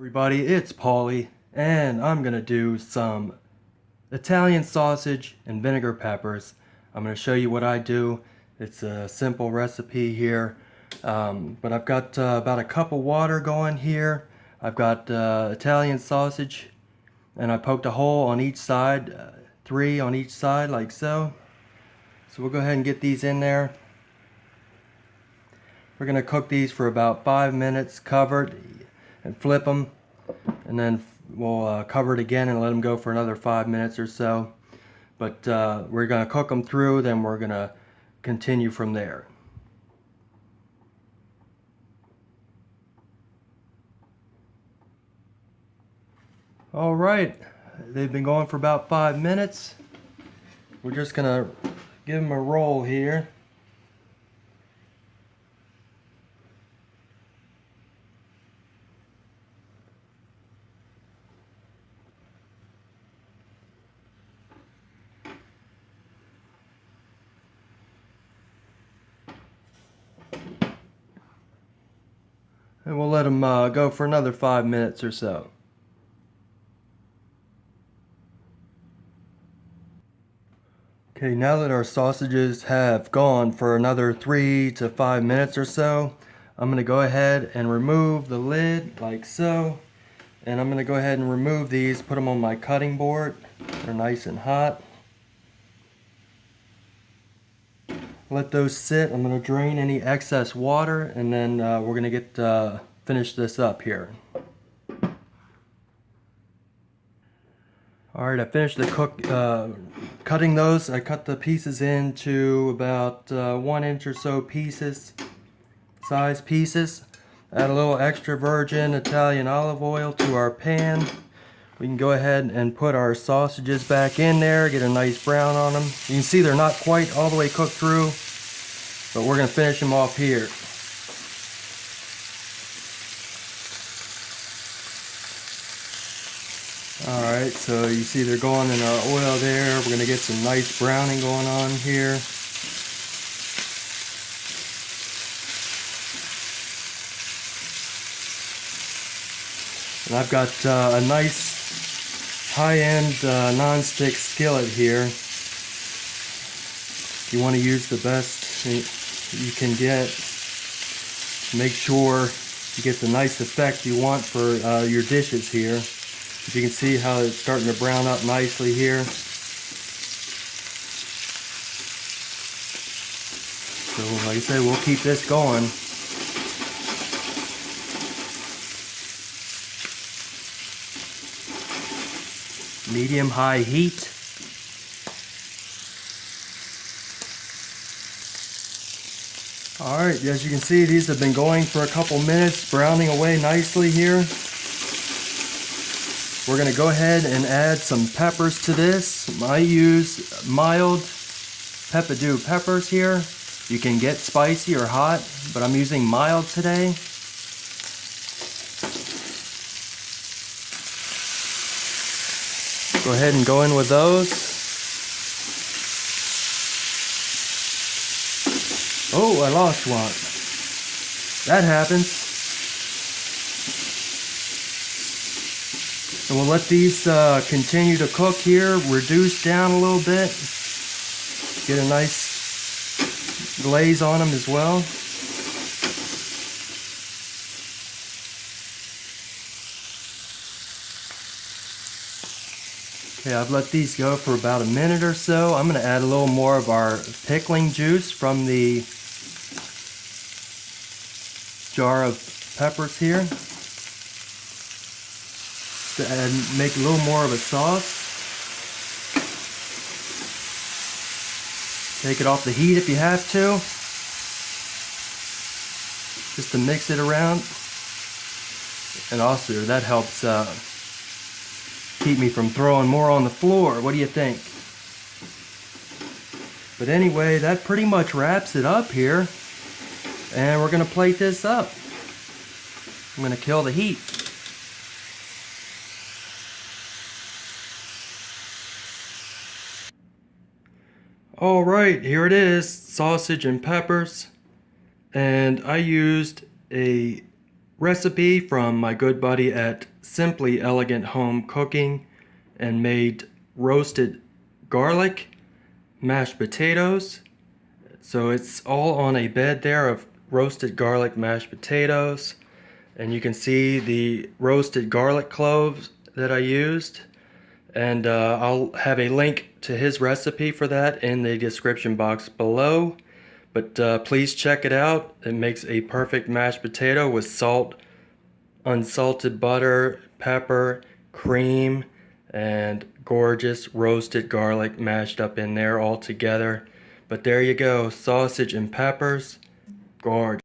Everybody, it's Paulie, and I'm gonna do some Italian sausage and vinegar peppers. I'm gonna show you what I do. It's a simple recipe here, but I've got about a cup of water going here. I've got Italian sausage, and I poked a hole on each side, 3 on each side, like so. So we'll go ahead and get these in there. We're gonna cook these for about 5 minutes, covered, and flip them. And then we'll cover it again and let them go for another 5 minutes or so. But we're going to cook them through, then we're going to continue from there. Alright, they've been going for about 5 minutes. We're just going to give them a roll here. And we'll let them go for another 5 minutes or so. Okay, now that our sausages have gone for another 3 to 5 minutes or so, I'm going to go ahead and remove the lid like so. And I'm going to go ahead and remove these, put them on my cutting board. They're nice and hot. Let those sit. I'm going to drain any excess water, and then we're going to get finish this up here. Alright, I finished the cutting those. I cut the pieces into about 1 inch or so size pieces. Add a little extra virgin Italian olive oil to our pan. We can go ahead and put our sausages back in there, get a nice brown on them. You can see they're not quite all the way cooked through, but we're going to finish them off here. Alright, so you see they're going in our oil there. We're going to get some nice browning going on here. And I've got a nice high-end non-stick skillet here. You want to use the best you can get. Make sure you get the nice effect you want for your dishes here. As you can see how it's starting to brown up nicely here. So like I said, we'll keep this going. Medium-high heat. Alright, as you can see, these have been going for a couple minutes, browning away nicely here. We're going to go ahead and add some peppers to this. I use mild peppadew peppers here. You can get spicy or hot, but I'm using mild today. Go ahead and go in with those. Oh, I lost one. That happens. And we'll let these continue to cook here, reduce down a little bit. Get a nice glaze on them as well. Okay, I've let these go for about a minute or so. I'm going to add a little more of our pickling juice from the jar of peppers here. And make a little more of a sauce. Take it off the heat if you have to. Just to mix it around. And also that helps keep me from throwing more on the floor. What do you think? But anyway, that pretty much wraps it up here. And we're going to plate this up. I'm going to kill the heat. Alright, here it is, sausage and peppers. And I used a recipe from my good buddy at Simply Elegant Home Cooking, and made roasted garlic, mashed potatoes. So it's all on a bed there of roasted garlic, mashed potatoes. And you can see the roasted garlic cloves that I used. And I'll have a link to his recipe for that in the description box below. But please check it out. It makes a perfect mashed potato with salt, unsalted butter, pepper, cream, and gorgeous roasted garlic mashed up in there all together. But there you go, sausage and peppers, gorgeous.